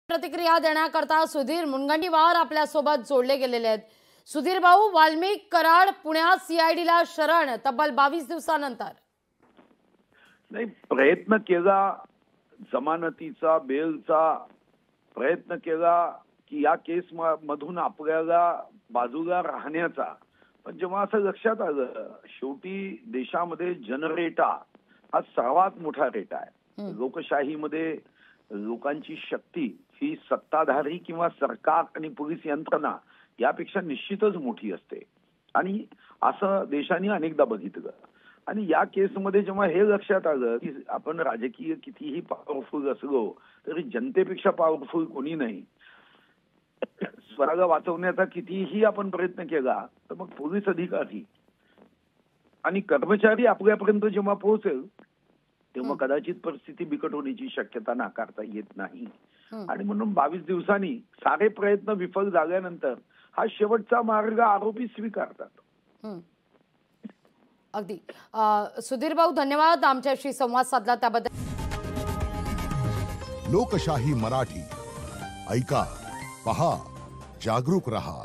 प्रतिक्रिया देण्याकरता सुधीर मुनगंटीवार आपल्या सोबत जोडले गेलेले आहेत। सुधीर भाऊ, वाल्मिक कराड पुण्यात सीआयडीला शरण तब्बल 22 दिवसानंतर। नाही, प्रयत्न केला, जमानतीचा बेलचा प्रयत्न केला की या केस मधून आपल्याला बाजूला राहण्याचा, पण जेव्हा असं लक्षात आलं शेवटी देशामध्ये जनरेटा हा सर्वात मोठा रेटा आहे। लोकशाहीमध्ये लोकांची शक्ती ही सत्ताधारी किंवा सरकार आणि पोलीस यंत्रणा यापेक्षा निश्चितच मोठी असते आणि असं देशाने अनेकदा बघितलं। आणि या केसमध्ये जेव्हा हे लक्षात आलं की आपण राजकीय कितीही पॉवरफुल असलो तरी जनतेपेक्षा पॉवरफुल कोणी नाही, स्वराला वाचवण्याचा कितीही आपण प्रयत्न केला तर मग पोलीस अधिकारी आणि कर्मचारी आपल्यापर्यंत जेव्हा पोहोचेल तेव्हा कदाचित परिस्थिती बिकट होण्याची शक्यता नाकारता येत नाही। आणि म्हणून 22 दिवसांनी सारे प्रयत्न विफल झाल्यानंतर हा शेवटचा मार्ग आरोपी स्वीकारतात। अगदी सुधीर भाऊ, धन्यवाद आमच्याशी संवाद साधला त्याबद्दल। लोकशाही मराठी ऐका, पहा, जागरूक रहा।